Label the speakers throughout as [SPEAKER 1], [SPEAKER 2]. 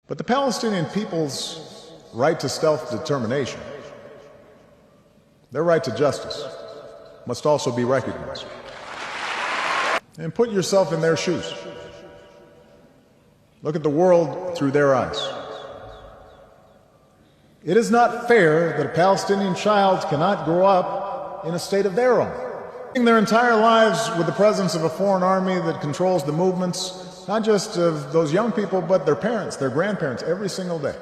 [SPEAKER 1] But the Palestinian people's right to self-determination, their right to justice, must also be recognized. And put yourself in their shoes. Look at the world through their eyes. It is not fair that a Palestinian child cannot grow up in a state of their own. Their entire lives with the presence of a foreign army that controls the movements, not just of those young people, but their parents, their grandparents, every single day.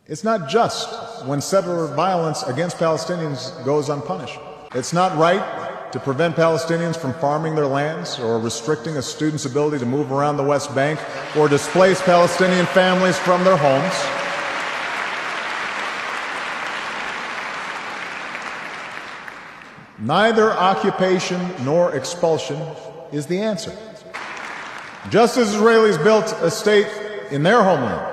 [SPEAKER 1] It's not just when settler violence against Palestinians goes unpunished. It's not right to prevent Palestinians from farming their lands or restricting a student's ability to move around the West Bank or displace Palestinian families from their homes. Neither occupation nor expulsion is the answer. Just as Israelis built a state in their homeland,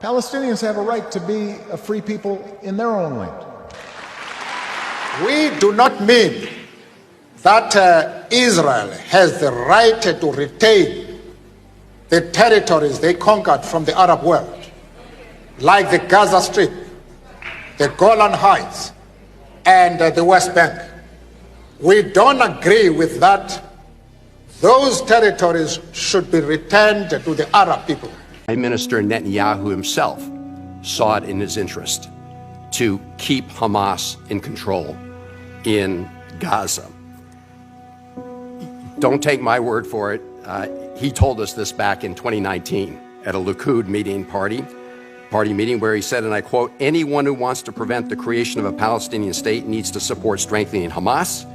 [SPEAKER 1] Palestinians have a right to be a free people in their own land.
[SPEAKER 2] We do not mean that Israel has the right to retain the territories they conquered from the Arab world, like the Gaza Strip, the Golan Heights, and the West Bank. We don't agree with that. Those territories should be returned to the Arab people.
[SPEAKER 3] Prime Minister Netanyahu himself saw it in his interest to keep Hamas in control in Gaza. Don't take my word for it. He told us this back in 2019 at a Likud party meeting where he said, and I quote, "Anyone who wants to prevent the creation of a Palestinian state needs to support strengthening Hamas.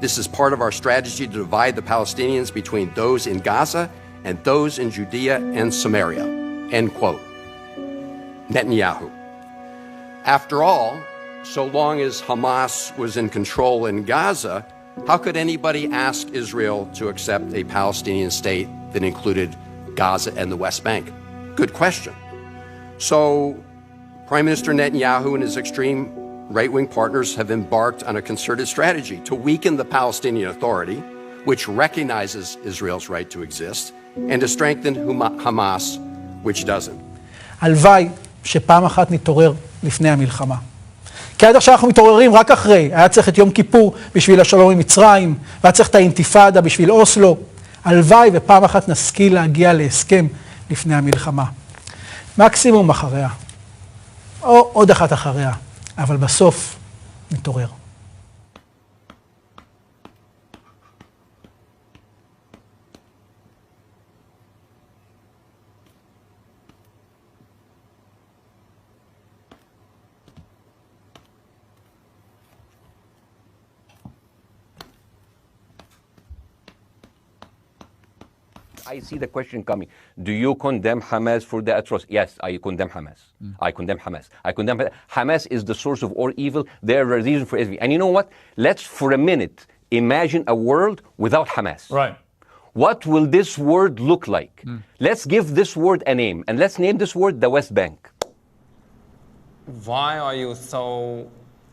[SPEAKER 3] This is part of our strategy to divide the Palestinians between those in Gaza and those in Judea and Samaria," end quote. Netanyahu. After all, so long as Hamas was in control in Gaza, how could anybody ask Israel to accept a Palestinian state that included Gaza and the West Bank? Good question. So, Prime Minister Netanyahu and his extreme right-wing partners have embarked on a concerted strategy to weaken the Palestinian Authority, which recognizes Israel's right to exist, and to strengthen Hamas, which doesn't.
[SPEAKER 4] הלוואי שפעם אחת נתעורר לפני המלחמה. כי עד עכשיו אנחנו מתעוררים רק אחרי. היה צריך את יום כיפור בשביל השלום עם מצרים, והיה צריך את האינתיפאדה בשביל אוסלו. הלוואי ופעם אחת נשכיל להגיע להסכם לפני המלחמה. מקסימום אחריה, או עוד אחת אחריה, אבל בסוף נתעורר.
[SPEAKER 5] I see the question coming. Do you condemn Hamas for the atrocities? Yes, I condemn Hamas. I condemn Hamas. I condemn Hamas is the source of all evil. They're a reason for everything. And you know what? Let's for a minute imagine a world without Hamas.
[SPEAKER 6] Right.
[SPEAKER 5] What will this world look like? Let's give this word a name. And let's name this word the West Bank.
[SPEAKER 7] Why are you so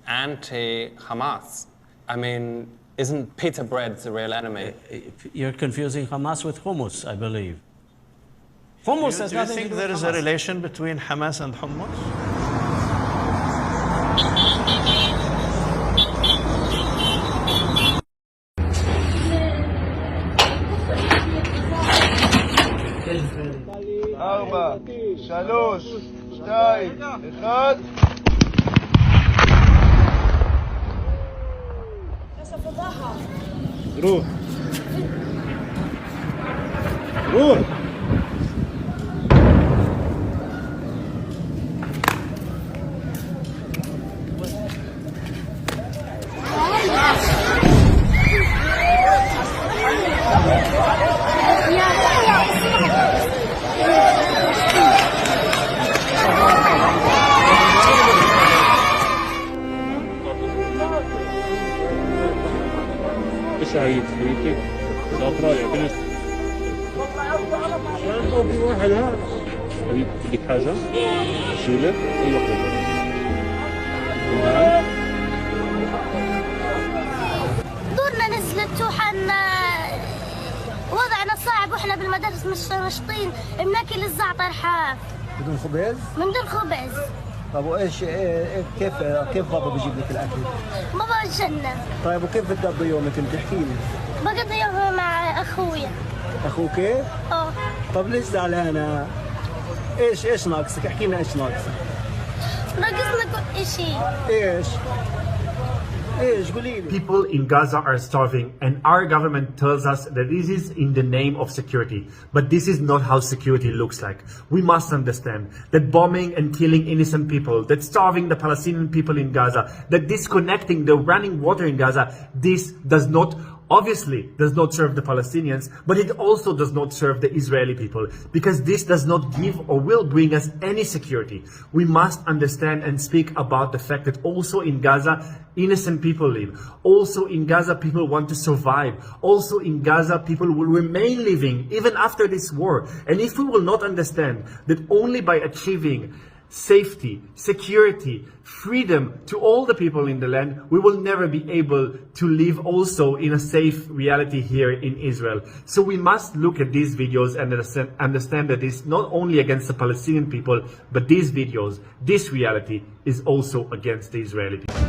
[SPEAKER 7] anti-Hamas? I mean, isn't pita bread the real enemy?
[SPEAKER 8] You're confusing Hamas with hummus, I believe. Hummus has nothing to do with Hamas. Do you think there is a relation between Hamas and hummus?
[SPEAKER 9] أربعة، שלוש, שתיים, אחד. روح روح سعيد حبيبتي شاطرة يا بنت في واحد ها حبيبي بدك حاجة؟ أشيلك؟ أيوة
[SPEAKER 10] دورنا نزلت وحنا
[SPEAKER 6] وضعنا صعب واحنا بالمدارس مش ناشطين، بناكل الزعتر حاف
[SPEAKER 10] بدون خبز؟
[SPEAKER 6] من دون خبز.
[SPEAKER 10] طب وايش كيف بابا بيجيب لك الاكل؟
[SPEAKER 6] بابا الجنة.
[SPEAKER 10] طيب وكيف بتقضي يومك انت؟ احكي لي.
[SPEAKER 6] بقضي يومي مع اخويا.
[SPEAKER 10] اخوك؟
[SPEAKER 6] اه.
[SPEAKER 10] طب ليش زعلانة؟ ايش ناقصك؟ احكي لنا ايش ناقصك؟
[SPEAKER 6] ناقصنا كل شيء.
[SPEAKER 10] ايش قولي لي. People in Gaza are starving and our government tells us that this is in the name of security. But this is not how security looks like. We must understand that bombing and killing innocent people, that starving the Palestinian people in Gaza, that disconnecting the running water in Gaza, this does not obviously does not serve the Palestinians, but it also does not serve the Israeli people, because this does not give or will bring us any security. We must understand and speak about the fact that also in Gaza, innocent people live. Also in Gaza, people want to survive. Also in Gaza, people will remain living even after this war. And if we will not understand that only by achieving safety, security, freedom to all the people in the land, we will never be able to live also in a safe reality here in Israel. So we must look at these videos and understand that it's not only against the Palestinian people, but these videos, this reality is also against the Israeli people.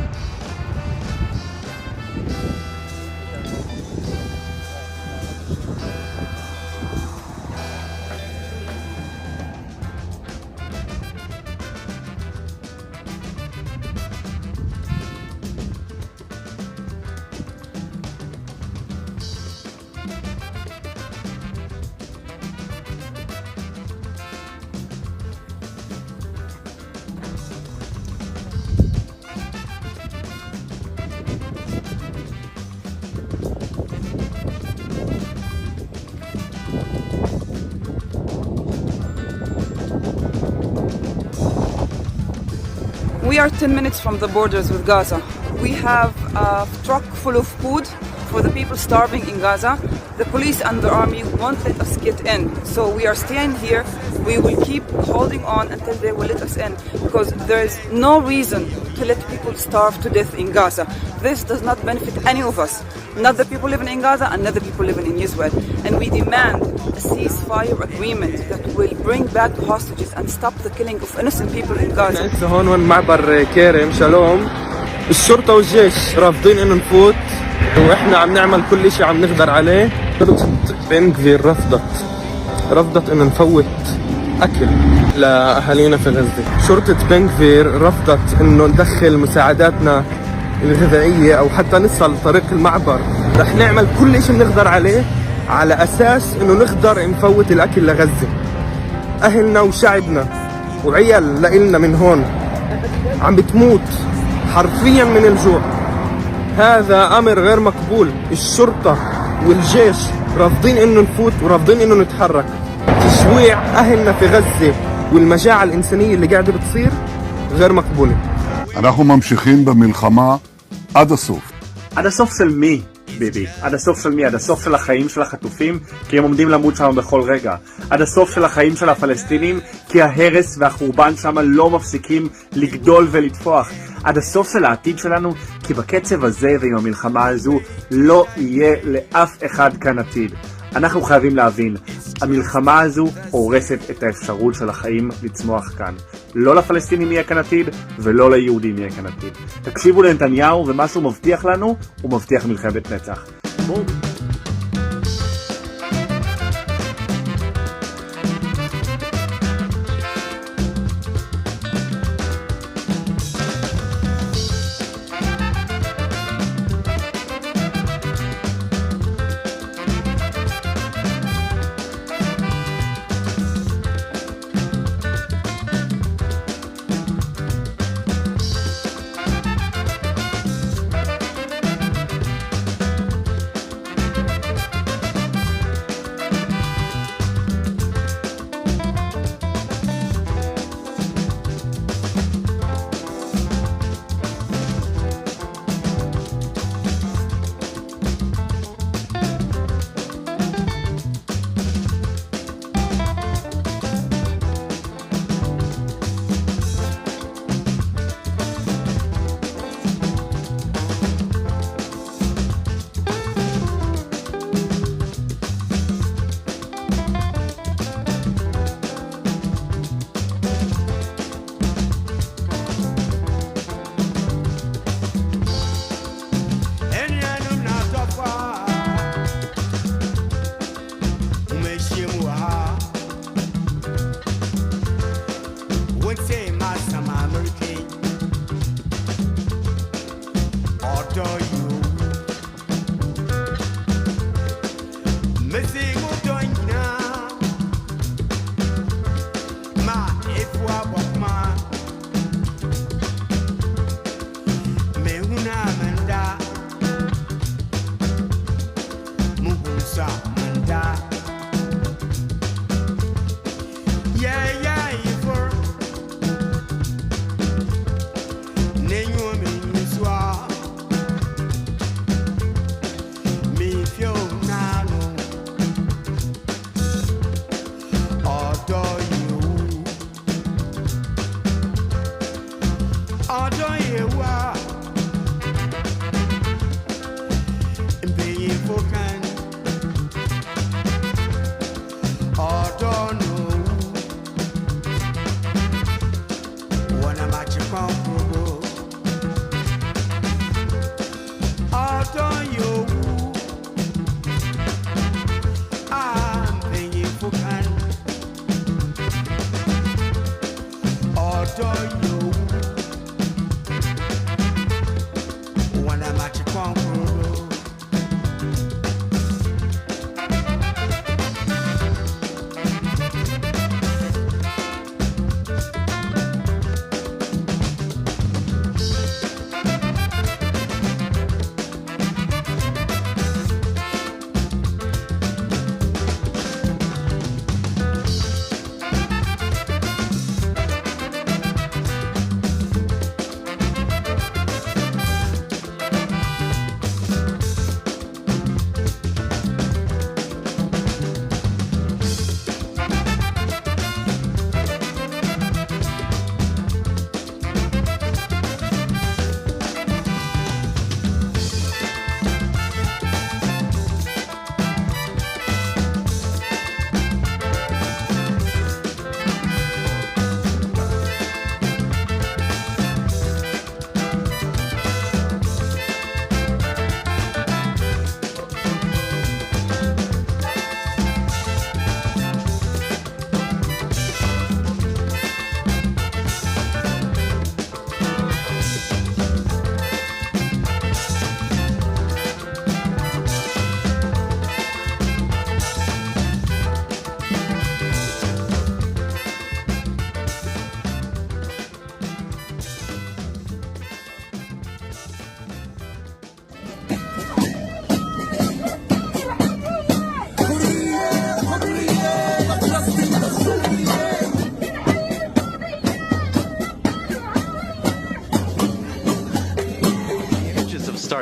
[SPEAKER 11] We are 10 minutes from the borders with Gaza. We have a truck full of food for the people starving in Gaza. The police and the army won't let us get in. So we are staying here. We will keep holding on until they will let us in, because there is no reason to let people starve to death in Gaza. This does not benefit any of us. Not the people living in Gaza and not the people living in Israel. And we demand a ceasefire agreement that will bring back the hostages and stop the killing of innocent people in Gaza.
[SPEAKER 12] انت هون وين معبر كرم شالوم، الشرطة والجيش رافضين انه نفوت، واحنا عم نعمل كل شيء عم نقدر عليه. شرطة بن كفير رفضت انه نفوت اكل لاهالينا في غزة. شرطة بن كفير رفضت انه ندخل مساعداتنا الغذائية او حتى نصل طريق المعبر. رح نعمل كل شيء بنقدر عليه على اساس انه نقدر نفوت الاكل لغزة. اهلنا وشعبنا وعيال لإلنا من هون عم بتموت حرفيا من الجوع. هذا امر غير مقبول. الشرطة والجيش رافضين انه نفوت ورافضين انه نتحرك. تشويع اهلنا في غزة والمجاعة الانسانية اللي قاعدة بتصير غير مقبولة.
[SPEAKER 13] אנחנו ממשיכים במלחמה עד הסוף.
[SPEAKER 10] עד הסוף של מי, ביבי? עד הסוף של מי? עד הסוף של החיים של החטופים, כי הם עומדים למות שם בכל רגע. עד הסוף של החיים של הפלסטינים, כי ההרס והחורבן שם לא מפסיקים לגדול ולטפוח. עד הסוף של העתיד שלנו, כי בקצב הזה ועם המלחמה הזו לא יהיה לאף אחד כאן עתיד. אנחנו חייבים להבין, המלחמה הזו הורסת את האפשרות של החיים לצמוח כאן. לא לפלסטינים יהיה כאן עתיד, ולא ליהודים יהיה כאן עתיד. תקשיבו לנתניהו, ומה שהוא מבטיח לנו, הוא מבטיח מלחמת נצח. בואו.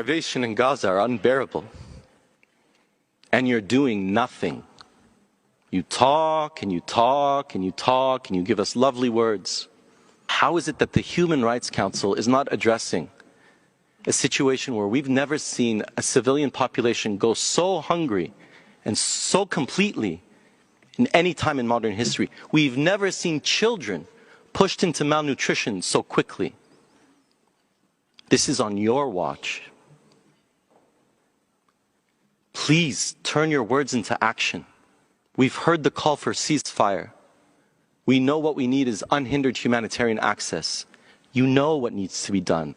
[SPEAKER 14] starvation in Gaza are unbearable. And you're doing nothing. You talk and you talk and you talk and you give us lovely words. How is it that the Human Rights Council is not addressing a situation where we've never seen a civilian population go so hungry and so completely in any time in modern history? We've never seen children pushed into malnutrition so quickly. This is on your watch. Please turn your words into action. We've heard the call for ceasefire. We know what we need is unhindered humanitarian access. You know what needs to be done.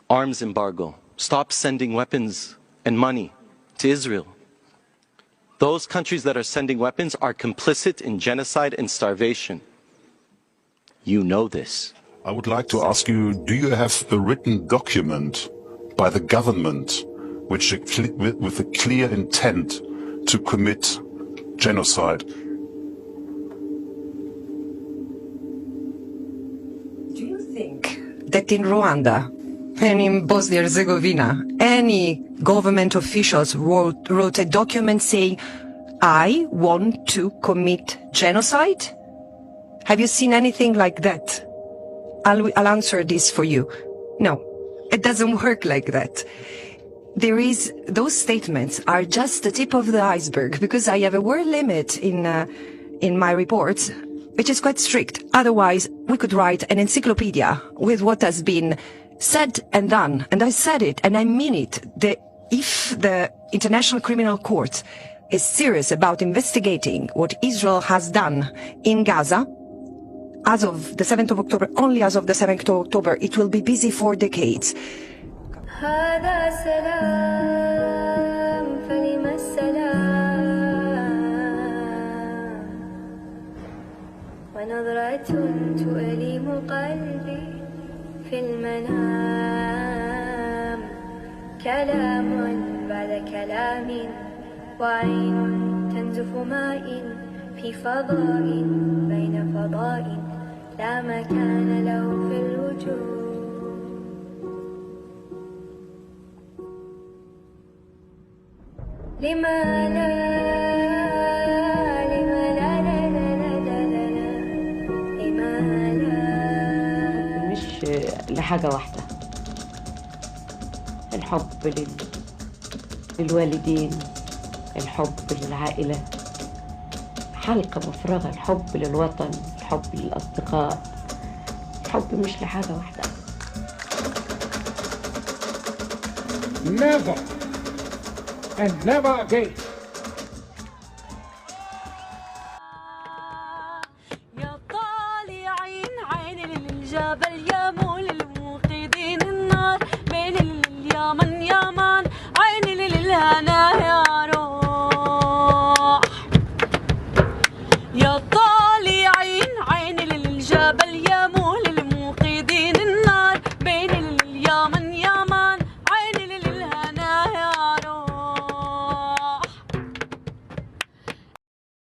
[SPEAKER 14] Arms embargo. Stop sending weapons and money to Israel. Those countries that are sending weapons are complicit in genocide and starvation. You know this.
[SPEAKER 13] I would like to ask you, do you have a written document by the government with a clear intent to commit genocide?
[SPEAKER 15] Do you think that in Rwanda and in Bosnia and Herzegovina, any government officials wrote a document saying, I want to commit genocide? Have you seen anything like that? I'll answer this for you. No, it doesn't work like that. Those statements are just the tip of the iceberg, because I have a word limit in my reports, which is quite strict. Otherwise, we could write an encyclopedia with what has been said and done. And I said it, and I mean it. If the International Criminal Court is serious about investigating what Israel has done in Gaza, as of the 7th of October, only as of the 7th of October, it will be busy for decades.
[SPEAKER 16] هذا سلام فلم السلام ونظرة تؤلم قلبي في المنام كلام بعد كلام وعين تنزف ماء في فضاء بين فضاء لا مكان له في الوجود. لما لا لما لا لا لا لا لا لما لا.
[SPEAKER 17] مش لحاجة واحدة، الحب للوالدين، الحب للعائلة، حلقة مفرغة، الحب للوطن، الحب للأصدقاء، الحب مش لحاجة واحدة.
[SPEAKER 18] Never and never again.
[SPEAKER 16] يا طالعين عين للجبل يا مول الموقدين النار بين اليمن يمن عين للهنا يا روح يا طالعين عين